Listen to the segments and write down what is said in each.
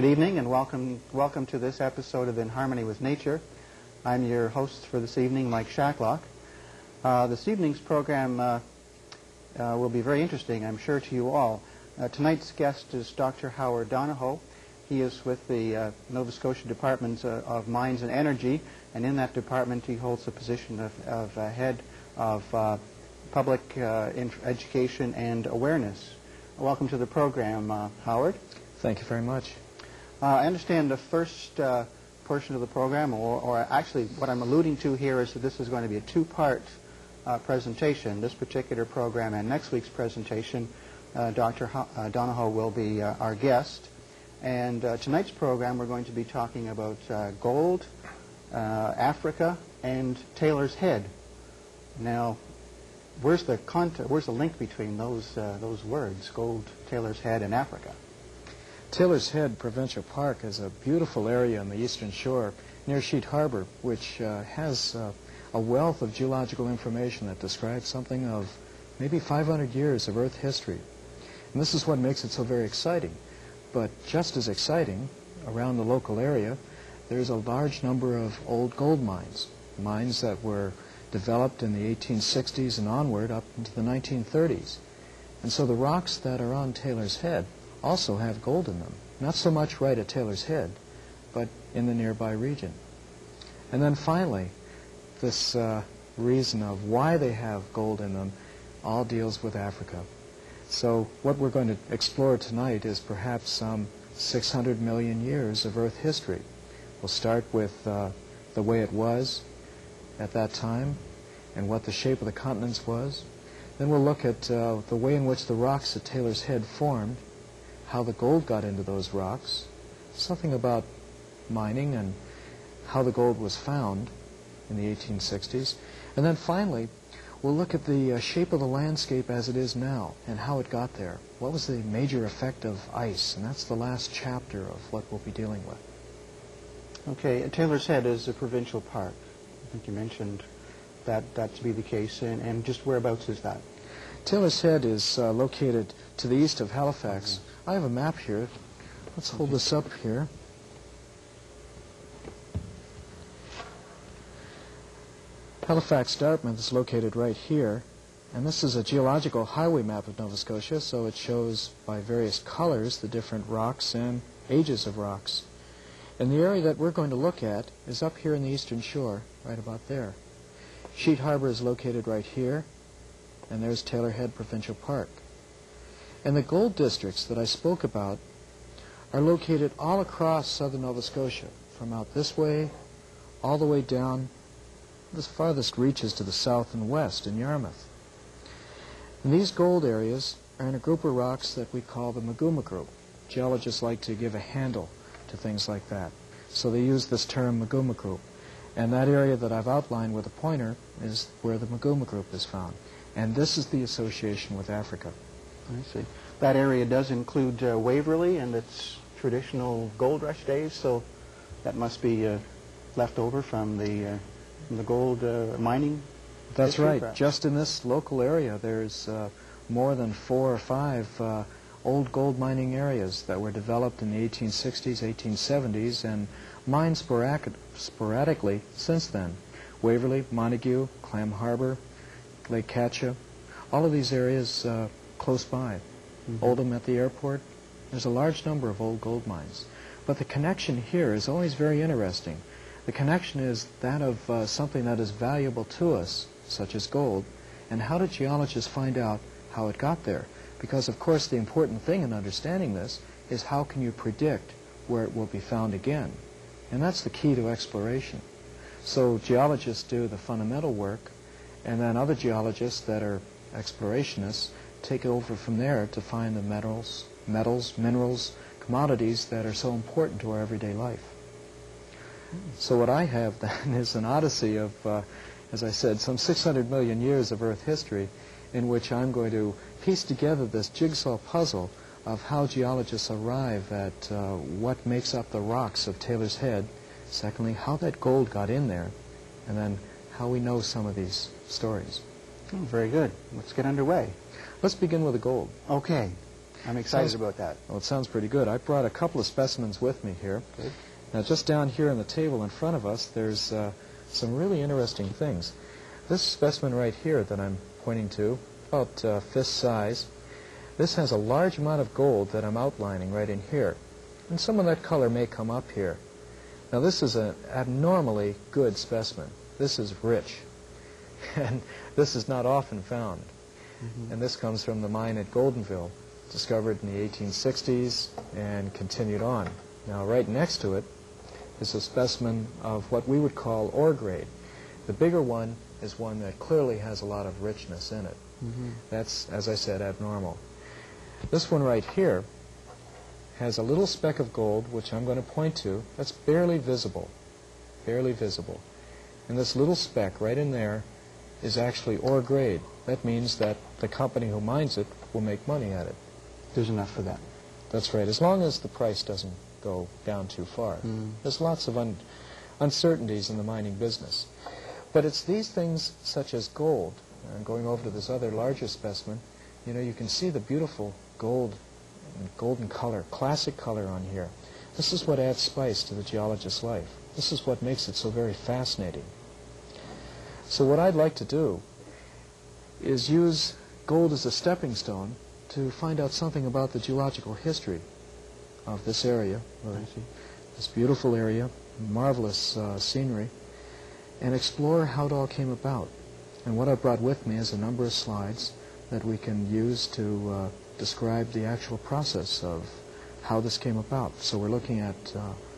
Good evening and welcome to this episode of In Harmony with Nature. I'm your host for this evening, Mike Shacklock. This evening's program will be very interesting, I'm sure, to you all. Tonight's guest is Dr. Howard Donohoe. He is with the Nova Scotia Department of Mines and Energy, and in that department he holds the position of head of public education and awareness. Welcome to the program, Howard. Thank you very much. I understand the first portion of the program, or actually what I'm alluding to here is that this is going to be a two-part presentation. This particular program and next week's presentation, Dr. Donohoe will be our guest. And tonight's program we're going to be talking about gold, Africa, and Taylor's Head. Now, where's the link between those words, gold, Taylor's Head, and Africa? Taylor's Head Provincial Park is a beautiful area on the eastern shore near Sheet Harbor, which has a wealth of geological information that describes something of maybe 500 years of Earth history. And this is what makes it so very exciting. But just as exciting, around the local area, there's a large number of old gold mines, mines that were developed in the 1860s and onward up into the 1930s. And so the rocks that are on Taylor's Head also have gold in them. Not so much right at Taylor's Head, but in the nearby region. And then finally, this reason of why they have gold in them all deals with Africa. So what we're going to explore tonight is perhaps some 600 million years of Earth history. We'll start with the way it was at that time and what the shape of the continents was. Then we'll look at the way in which the rocks at Taylor's Head formed, how the gold got into those rocks, something about mining and how the gold was found in the 1860s. And then finally, we'll look at the shape of the landscape as it is now and how it got there. What was the major effect of ice? And that's the last chapter of what we'll be dealing with. Okay, Taylor's Head is a provincial park. I think you mentioned that to be the case, and just whereabouts is that? Taylor's Head is located to the east of Halifax. I have a map here. Let's hold this up here. Halifax, Dartmouth is located right here, and this is a geological highway map of Nova Scotia, so it shows by various colors the different rocks and ages of rocks. And the area that we're going to look at is up here in the eastern shore, right about there. Sheet Harbor is located right here, and there's Taylor Head Provincial Park. And the gold districts that I spoke about are located all across southern Nova Scotia, from out this way all the way down. The farthest reaches to the south and west in Yarmouth. And these gold areas are in a group of rocks that we call the Maguma Group. Geologists like to give a handle to things like that, so they use this term Maguma Group. And that area that I've outlined with a pointer is where the Maguma Group is found. And this is the association with Africa. I see. That area does include Waverley and its traditional gold rush days, so that must be left over from the gold mining. That's right. Perhaps. Just in this local area, there's more than 4 or 5 old gold mining areas that were developed in the 1860s, 1870s, and mined sporadically since then. Waverley, Montague, Clam Harbor, Lake Catcha, all of these areas close by. Oldham at the airport, there's a large number of old gold mines. But the connection here is always very interesting. The connection is that of something that is valuable to us, such as gold, and how did geologists find out how it got there? Because, of course, the important thing in understanding this is how can you predict where it will be found again? And that's the key to exploration. So geologists do the fundamental work, and then other geologists that are explorationists take it over from there to find the metals, minerals, commodities that are so important to our everyday life. So what I have then is an odyssey of, as I said, some 600 million years of Earth history in which I'm going to piece together this jigsaw puzzle of how geologists arrive at what makes up the rocks of Taylor's Head, secondly, how that gold got in there, and then how we know some of these stories. Oh, very good. Let's get underway. Let's begin with the gold. Okay. I'm excited about that. Well, it sounds pretty good. I brought a couple of specimens with me here. Good. Now, just down here on the table in front of us, there's some really interesting things. This specimen right here that I'm pointing to, about fist size, this has a large amount of gold that I'm outlining right in here. And some of that color may come up here. Now, this is an abnormally good specimen. This is rich. And this is not often found. And this comes from the mine at Goldenville, discovered in the 1860s and continued on. Now, right next to it is a specimen of what we would call ore grade. The bigger one is one that clearly has a lot of richness in it. That's, as I said, abnormal. This one right here has a little speck of gold, which I'm going to point to, that's barely visible. Barely visible. And this little speck right in there is actually ore grade. That means that the company who mines it will make money at it. There's enough for that. That's right, as long as the price doesn't go down too far. There's lots of uncertainties in the mining business. But it's these things such as gold, and going over to this other larger specimen, you know, you can see the beautiful gold and golden color, classic color on here. This is what adds spice to the geologist's life. This is what makes it so very fascinating. So what I'd like to do is use gold as a stepping stone to find out something about the geological history of this area, this beautiful area, marvelous scenery, and explore how it all came about. And what I brought with me is a number of slides that we can use to describe the actual process of how this came about. So we're looking at,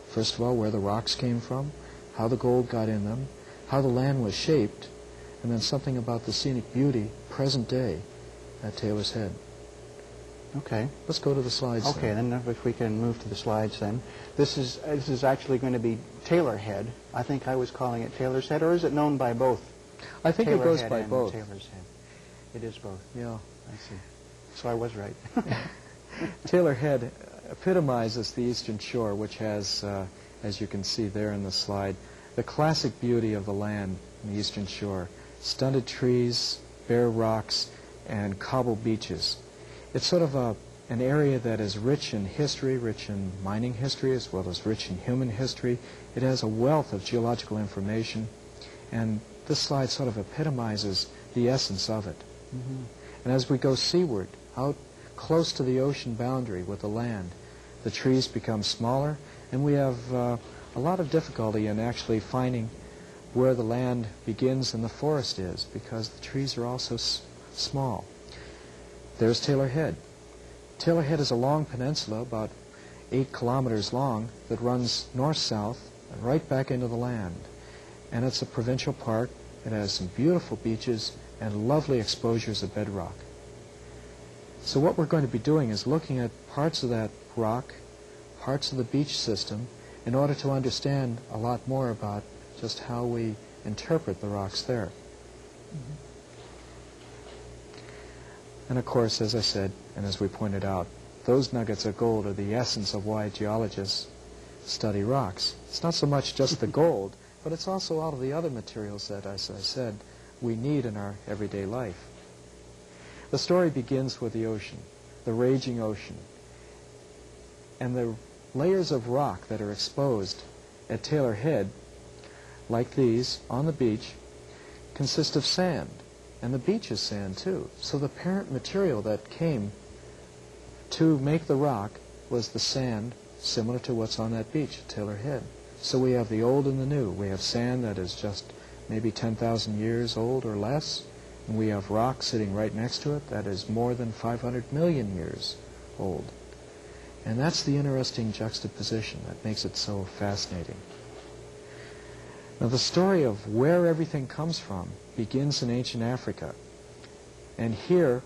first of all, where the rocks came from, how the gold got in them, how the land was shaped, and then something about the scenic beauty, present day, at Taylor's Head. Okay. Let's go to the slides. Okay, then if we can move to the slides then. This is actually going to be Taylor Head. I think I was calling it Taylor's Head, or is it known by both? I think Taylor it goes Head by and both. Taylor's Head. It is both. Yeah. I see. So I was right. Taylor Head epitomizes the Eastern Shore, which has, as you can see there in the slide, the classic beauty of the land in the Eastern Shore. Stunted trees, bare rocks, and cobbled beaches. It's sort of an area that is rich in history, rich in mining history, as well as rich in human history. It has a wealth of geological information, and this slide sort of epitomizes the essence of it. And as we go seaward, out close to the ocean boundary with the land, the trees become smaller, and we have a lot of difficulty in actually finding where the land begins and the forest is, because the trees are all so small. There's Taylor Head. Taylor Head is a long peninsula, about 8 kilometers long, that runs north-south and right back into the land. And it's a provincial park. It has some beautiful beaches and lovely exposures of bedrock. So what we're going to be doing is looking at parts of that rock, parts of the beach system, in order to understand a lot more about just how we interpret the rocks there. And of course, as I said, and as we pointed out, those nuggets of gold are the essence of why geologists study rocks. It's not so much just the gold, but it's also all of the other materials that, as I said, we need in our everyday life. The story begins with the ocean, the raging ocean. And the layers of rock that are exposed at Taylor Head, like these, on the beach, consist of sand. And the beach is sand, too. So the parent material that came to make the rock was the sand, similar to what's on that beach at Taylor Head. So we have the old and the new. We have sand that is just maybe 10,000 years old or less, and we have rock sitting right next to it that is more than 500 million years old. And that's the interesting juxtaposition that makes it so fascinating. Now, the story of where everything comes from begins in ancient Africa. And here,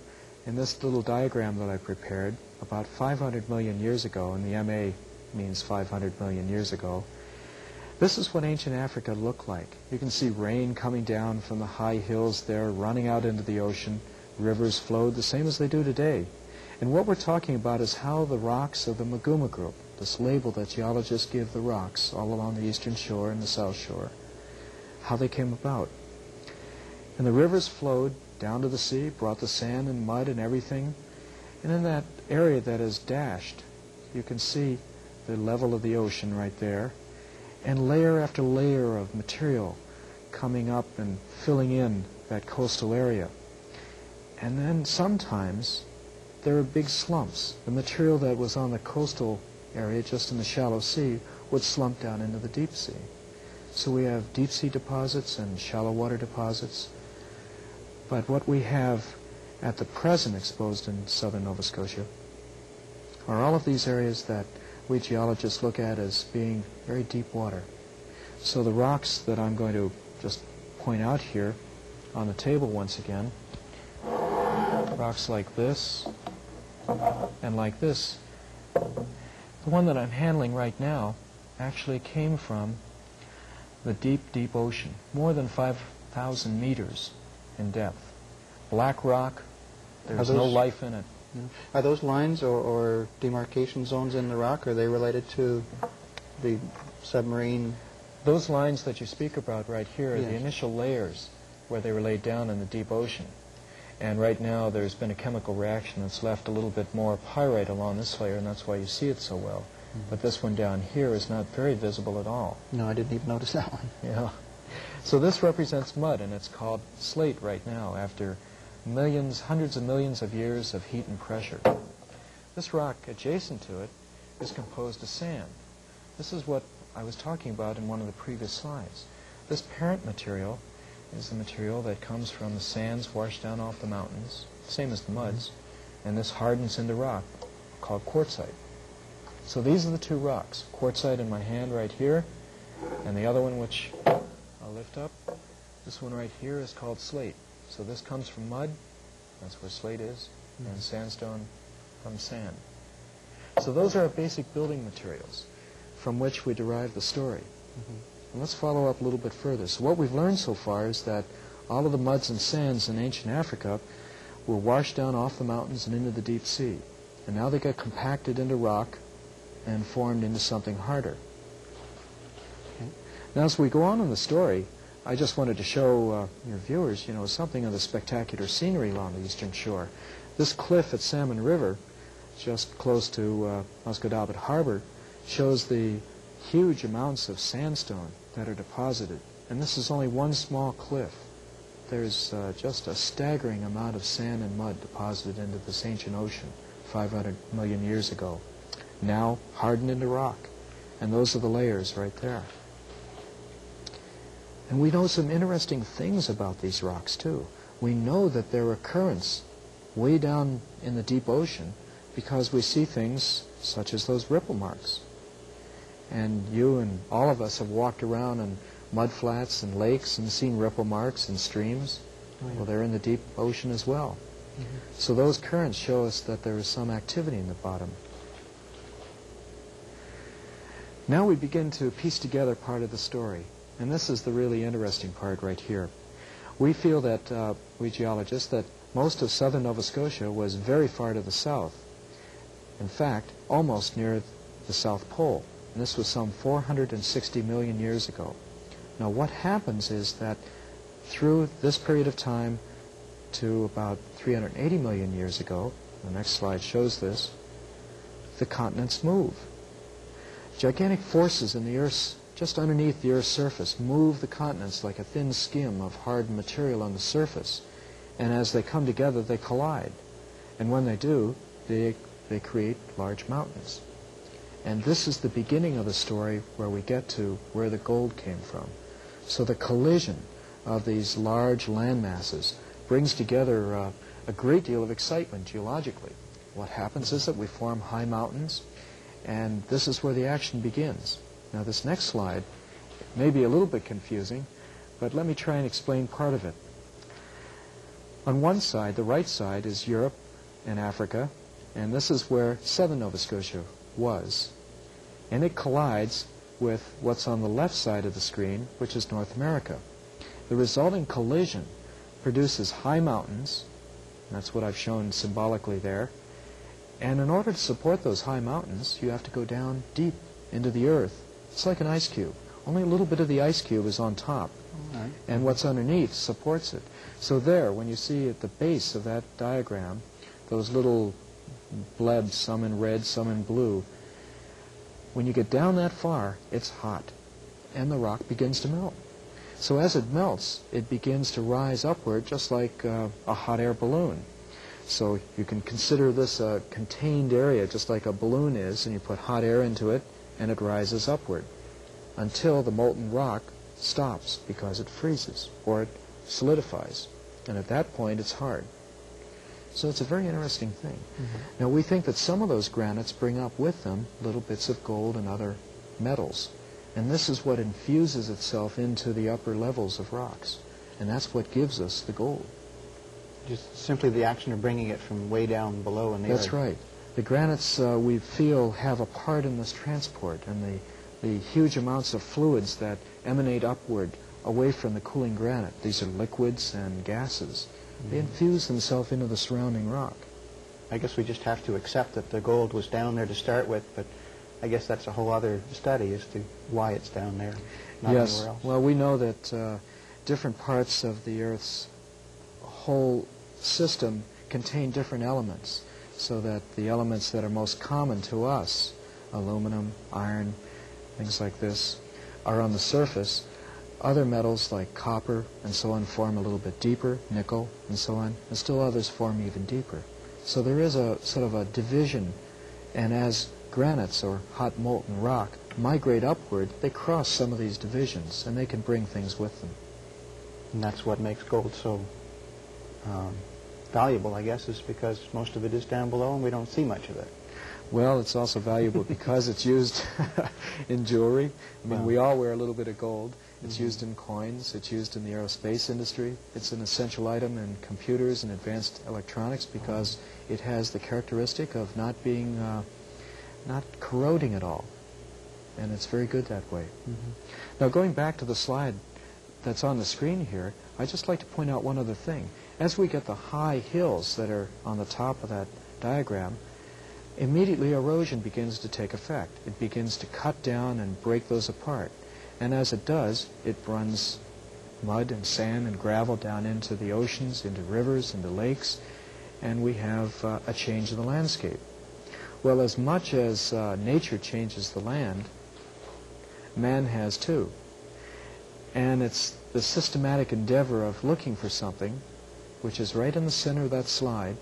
in this little diagram that I prepared, about 500 million years ago, and the MA means 500 million years ago, this is what ancient Africa looked like. You can see rain coming down from the high hills there, running out into the ocean. Rivers flowed the same as they do today. And what we're talking about is how the rocks of the Maguma Group, this label that geologists give the rocks all along the eastern shore and the south shore, how they came about. And the rivers flowed down to the sea, brought the sand and mud and everything. And in that area that is dashed, you can see the level of the ocean right there, and layer after layer of material coming up and filling in that coastal area. And then sometimes there are big slumps. The material that was on the coastal area, just in the shallow sea, would slump down into the deep sea. So we have deep sea deposits and shallow water deposits. But what we have at the present exposed in southern Nova Scotia are all of these areas that we geologists look at as being very deep water. So the rocks that I'm going to just point out here on the table once again, rocks like this and like this. The one that I'm handling right now actually came from the deep, deep ocean, more than 5,000 meters in depth. Black rock, there's no life in it. Are those lines or demarcation zones in the rock, are they related to the submarine? Those lines that you speak about right here are Yes. the initial layers where they were laid down in the deep ocean. And right now there's been a chemical reaction that's left a little bit more pyrite along this layer, and that's why you see it so well. But this one down here is not very visible at all. No, I didn't even notice that one. Yeah. So this represents mud, and it's called slate right now after millions, hundreds of millions of years of heat and pressure. This rock adjacent to it is composed of sand. This is what I was talking about in one of the previous slides. This parent material is the material that comes from the sands washed down off the mountains, same as the muds, and this hardens into rock called quartzite. So these are the two rocks, quartzite in my hand right here, and the other one which I'll lift up, this one right here is called slate. So this comes from mud, that's where slate is, and sandstone from sand. So those are our basic building materials from which we derive the story. And let's follow up a little bit further. So what we've learned so far is that all of the muds and sands in ancient Africa were washed down off the mountains and into the deep sea. And now they got compacted into rock and formed into something harder. Now as we go on in the story, I just wanted to show your viewers, something of the spectacular scenery along the eastern shore. This cliff at Salmon River, just close to Musquodoboit Harbor, shows the huge amounts of sandstone that are deposited. And this is only one small cliff. There's just a staggering amount of sand and mud deposited into this ancient ocean 500 million years ago, now hardened into rock. And those are the layers right there. And we know some interesting things about these rocks, too. We know that there are currents way down in the deep ocean because we see things such as those ripple marks. And you and all of us have walked around in mud flats and lakes and seen ripple marks in streams. Oh, yeah. Well, they're in the deep ocean as well. So those currents show us that there is some activity in the bottom. Now we begin to piece together part of the story. And this is the really interesting part right here. We feel that, we geologists, that most of southern Nova Scotia was very far to the south. In fact, almost near the South Pole. And this was some 460 million years ago. Now what happens is that through this period of time to about 380 million years ago, the next slide shows this, the continents move. Gigantic forces in the Earth's, just underneath the Earth's surface, move the continents like a thin skim of hardened material on the surface. And as they come together, they collide. And when they do, they create large mountains. And this is the beginning of the story where we get to where the gold came from. So the collision of these large land masses brings together a great deal of excitement geologically. What happens is that we form high mountains, and this is where the action begins. Now this next slide may be a little bit confusing, but let me try and explain part of it. On one side, the right side, is Europe and Africa, and this is where southern Nova Scotia was. And it collides with what's on the left side of the screen, which is North America. The resulting collision produces high mountains, and that's what I've shown symbolically there. And in order to support those high mountains, you have to go down deep into the earth. It's like an ice cube. Only a little bit of the ice cube is on top, and what's underneath supports it. So there, when you see at the base of that diagram, those little blebs, some in red, some in blue. When you get down that far, it's hot, and the rock begins to melt. So as it melts, it begins to rise upward just like a hot air balloon. So you can consider this a contained area, just like a balloon is, and you put hot air into it, and it rises upward until the molten rock stops because it freezes or it solidifies. And at that point, it's hard. So it's a very interesting thing. Now, we think that some of those granites bring up with them little bits of gold and other metals. And this is what infuses itself into the upper levels of rocks. And that's what gives us the gold. Just simply the action of bringing it from way down below in the earth. That's right. The granites, we feel, have a part in this transport, and the huge amounts of fluids that emanate upward away from the cooling granite. These are liquids and gases. They infuse themselves into the surrounding rock. I guess we just have to accept that the gold was down there to start with, but I guess that's a whole other study as to why it's down there, not Yes. anywhere else. Well, we know that different parts of the Earth's whole system contain different elements, so that the elements that are most common to us, aluminum, iron, things like this, are on the surface. Other metals like copper and so on form a little bit deeper, nickel and so on, and still others form even deeper. So there is a sort of a division, and as granites or hot molten rock migrate upward, they cross some of these divisions, and they can bring things with them. And that's what makes gold so valuable, I guess, is because most of it is down below and we don't see much of it. Well, it's also valuable because it's used in jewelry. I mean, Wow. we all wear a little bit of gold. It's used in coins. It's used in the aerospace industry. It's an essential item in computers and advanced electronics because it has the characteristic of not being, not corroding at all. And it's very good that way. Now, going back to the slide that's on the screen here, I'd just like to point out one other thing. As we get the high hills that are on the top of that diagram, immediately erosion begins to take effect. It begins to cut down and break those apart. And as it does, it runs mud and sand and gravel down into the oceans, into rivers, into lakes, and we have a change in the landscape. Well, as much as nature changes the land, man has too. And it's the systematic endeavor of looking for something, which is right in the center of that slide.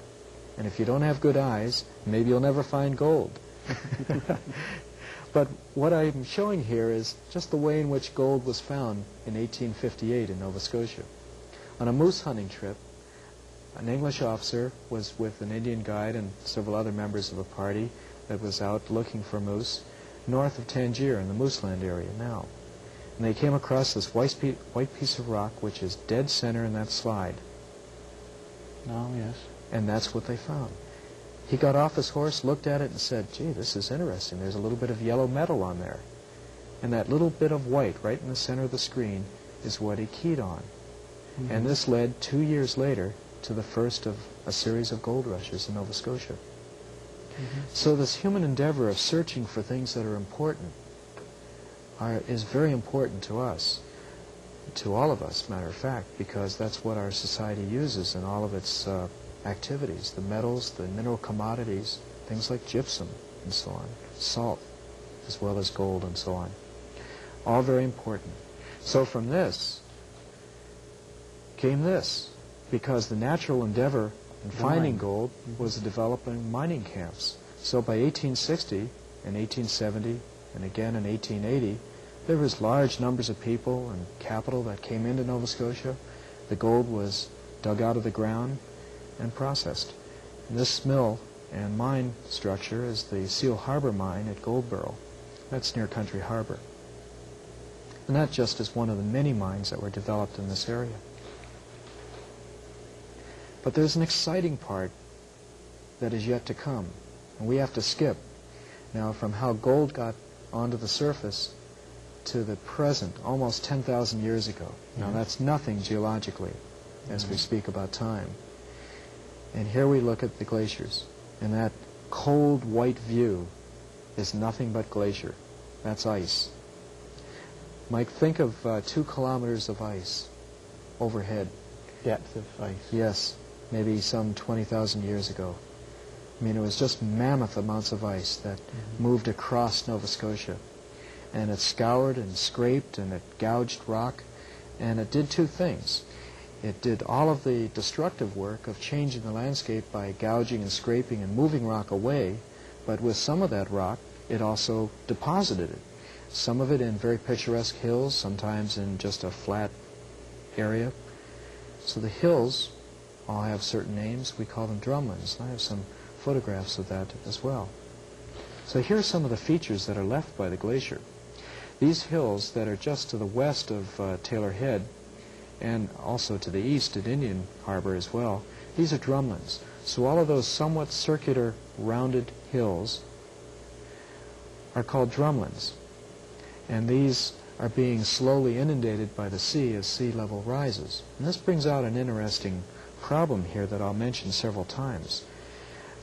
And if you don't have good eyes, maybe you'll never find gold. But what I'm showing here is just the way in which gold was found in 1858 in Nova Scotia. On a moose hunting trip, an English officer was with an Indian guide and several other members of a party that was out looking for moose north of Tangier in the Mooseland area now. And they came across this white piece of rock which is dead center in that slide. Oh, yes. And that's what they found. He got off his horse, looked at it, and said, gee, this is interesting. There's a little bit of yellow metal on there. And that little bit of white right in the center of the screen is what he keyed on. And this led 2 years later to the first of a series of gold rushes in Nova Scotia. So this human endeavor of searching for things that are important is very important to us, to all of us, matter of fact, because that's what our society uses in all of its activities, the metals, the mineral commodities, things like gypsum and so on, salt, as well as gold and so on. All very important. So from this came this, because the natural endeavor in finding gold was developing mining camps. So by 1860 and 1870 and again in 1880, there was large numbers of people and capital that came into Nova Scotia. The gold was dug out of the ground and processed. And this mill and mine structure is the Seal Harbor mine at Goldboro. That's near Country Harbor. And that just is one of the many mines that were developed in this area. But there's an exciting part that is yet to come, and we have to skip now from how gold got onto the surface to the present, almost 10,000 years ago. Now that's nothing geologically as we speak about time. And here we look at the glaciers, and that cold white view is nothing but glacier. That's ice. Mike, think of 2 kilometers of ice overhead. Depth of ice. Yes, maybe some 20,000 years ago. I mean, it was just mammoth amounts of ice that moved across Nova Scotia. And it scoured and scraped and it gouged rock, and it did two things. It did all of the destructive work of changing the landscape by gouging and scraping and moving rock away, but with some of that rock, it also deposited it. Some of it in very picturesque hills, sometimes in just a flat area. So the hills all have certain names. We call them drumlins. I have some photographs of that as well. So here are some of the features that are left by the glacier. These hills that are just to the west of Taylor Head, and also to the east at Indian Harbor as well, these are drumlins. So all of those somewhat circular, rounded hills are called drumlins. And these are being slowly inundated by the sea as sea level rises. And this brings out an interesting problem here that I'll mention several times.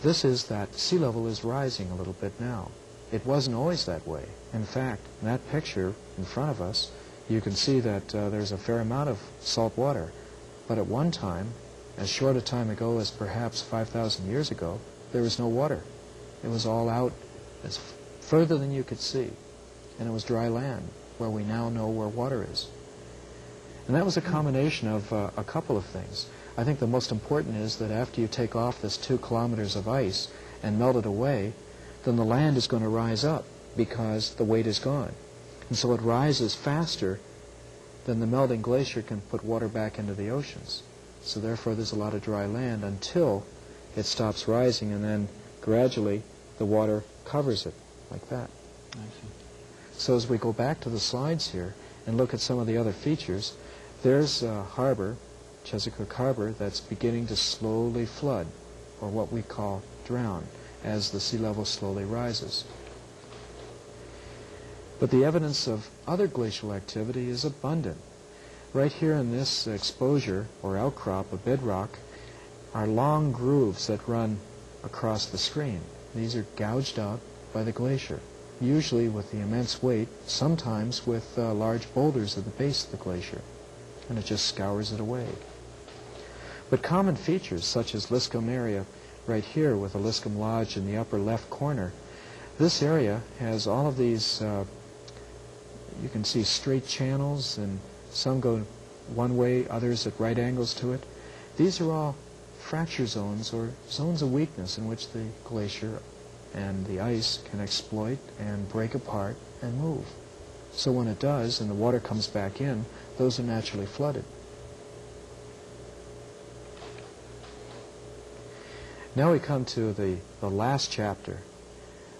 This is that sea level is rising a little bit now. It wasn't always that way. In fact, in that picture in front of us, you can see that there's a fair amount of salt water. But at one time, as short a time ago as perhaps 5,000 years ago, there was no water. It was all out as further than you could see. And it was dry land, where we now know where water is. And that was a combination of a couple of things. I think the most important is that after you take off this 2 kilometers of ice and melt it away, then the land is going to rise up because the weight is gone. And so it rises faster than the melting glacier can put water back into the oceans. So therefore there's a lot of dry land until it stops rising, and then gradually the water covers it like that. I see. So as we go back to the slides here and look at some of the other features, there's a harbor, Chesapeake Harbor, that's beginning to slowly flood, or what we call drown, as the sea level slowly rises. But the evidence of other glacial activity is abundant. Right here in this exposure, or outcrop of bedrock, are long grooves that run across the screen. These are gouged out by the glacier, usually with the immense weight, sometimes with large boulders at the base of the glacier, and it just scours it away. But common features, such as Liscombe area, right here with the Liscombe Lodge in the upper left corner, this area has all of these, you can see straight channels, and some go one way, others at right angles to it. These are all fracture zones, or zones of weakness, in which the glacier and the ice can exploit and break apart and move. So when it does, and the water comes back in, those are naturally flooded. Now we come to the last chapter.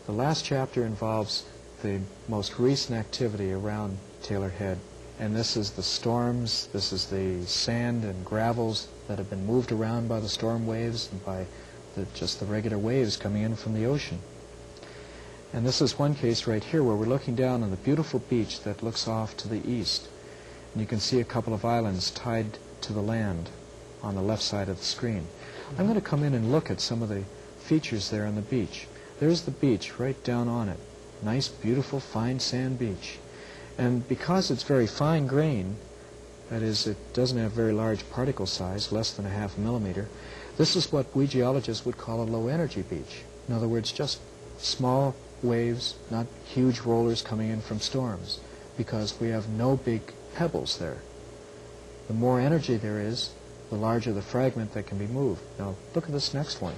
The last chapter involves the most recent activity around Taylor Head. And this is the storms, this is the sand and gravels that have been moved around by the storm waves and by just the regular waves coming in from the ocean. And this is one case right here where we're looking down on the beautiful beach that looks off to the east. And you can see a couple of islands tied to the land on the left side of the screen. I'm going to come in and look at some of the features there on the beach. There's the beach right down on it. Nice, beautiful, fine sand beach. And because it's very fine grain, that is, it doesn't have very large particle size, less than a half millimeter, this is what we geologists would call a low-energy beach. In other words, just small waves, not huge rollers coming in from storms, because we have no big pebbles there. The more energy there is, the larger the fragment that can be moved. Now, look at this next one.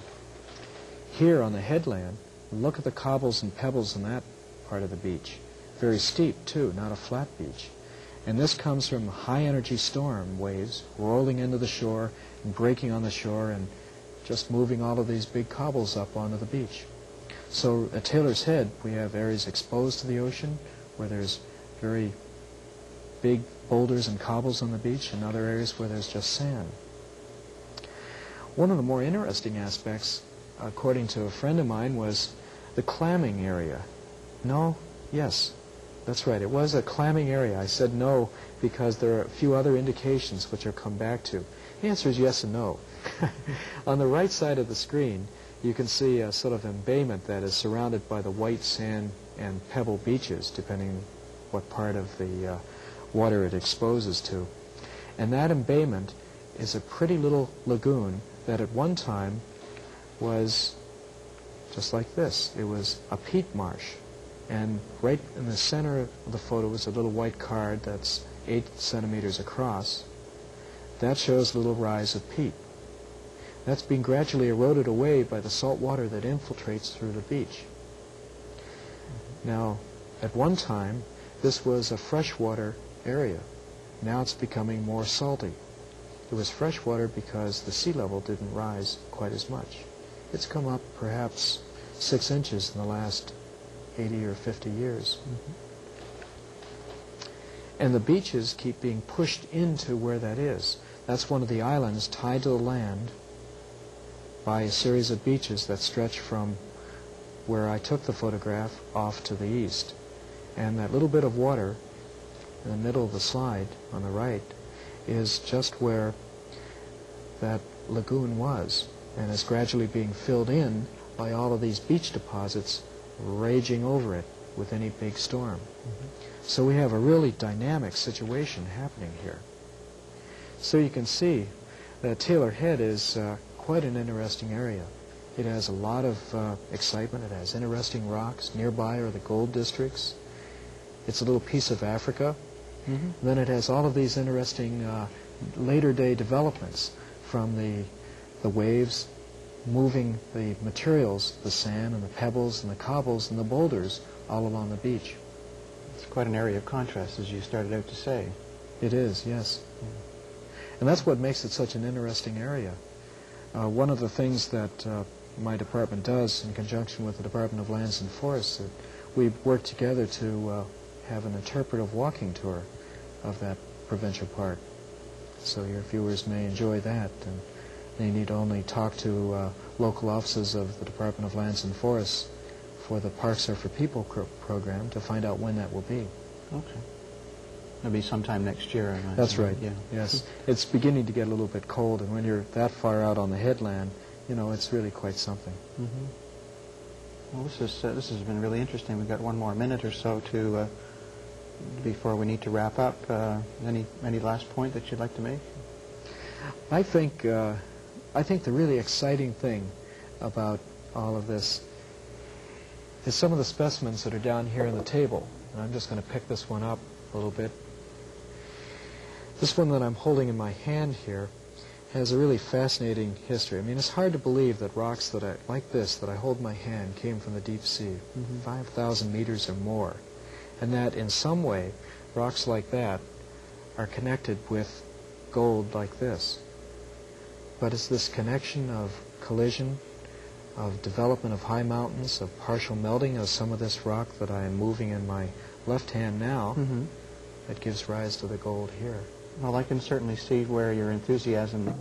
Here on the headland, look at the cobbles and pebbles in that part of the beach. Very steep, too, not a flat beach. And this comes from high-energy storm waves rolling into the shore and breaking on the shore and just moving all of these big cobbles up onto the beach. So at Taylor's Head, we have areas exposed to the ocean where there's very big boulders and cobbles on the beach, and other areas where there's just sand. One of the more interesting aspects, according to a friend of mine, was the clamming area. No, yes, that's right. It was a clamming area. I said no because there are a few other indications which I'll come back to. The answer is yes and no. On the right side of the screen, you can see a sort of embayment that is surrounded by the white sand and pebble beaches, depending what part of the water it exposes to. And that embayment is a pretty little lagoon that at one time was just like this. It was a peat marsh. And right in the center of the photo is a little white card that's 8 centimeters across. That shows a little rise of peat. That's being gradually eroded away by the salt water that infiltrates through the beach. Now, at one time, this was a freshwater area. Now it's becoming more salty. It was freshwater because the sea level didn't rise quite as much. It's come up perhaps 6 inches in the last 80 or 50 years. And the beaches keep being pushed into where that is. That's one of the islands tied to the land by a series of beaches that stretch from where I took the photograph off to the east. And that little bit of water in the middle of the slide on the right is just where that lagoon was, and is gradually being filled in by all of these beach deposits raging over it with any big storm. So we have a really dynamic situation happening here. So you can see that Taylor Head is quite an interesting area. It has a lot of excitement. It has interesting rocks. Nearby are the gold districts. It's a little piece of Africa. Then it has all of these interesting later day developments from the waves moving the materials, the sand and the pebbles and the cobbles and the boulders all along the beach. It's quite an area of contrast, as you started out to say. It is, yes. And that's what makes it such an interesting area. One of the things that my department does in conjunction with the Department of Lands and Forests, that we work together to have an interpretive walking tour of that provincial park. So your viewers may enjoy that, and they need only talk to local offices of the Department of Lands and Forests for the Parks Are for People program to find out when that will be. Okay. It'll be sometime next year, I imagine. That's right. Yeah. Yes. It's beginning to get a little bit cold, and when you're that far out on the headland, you know, it's really quite something. Well, this has been really interesting. We've got one more minute or so to before we need to wrap up. Any last point that you'd like to make? I think the really exciting thing about all of this is some of the specimens that are down here on the table. And I'm just going to pick this one up a little bit. This one that I'm holding in my hand here has a really fascinating history. I mean, it's hard to believe that rocks like this that I hold in my hand came from the deep sea, 5,000 meters or more, and that in some way rocks like that are connected with gold like this. But it's this connection of collision, of development of high mountains, of partial melting of some of this rock that I am moving in my left hand now, that gives rise to the gold here. Well, I can certainly see where your enthusiasm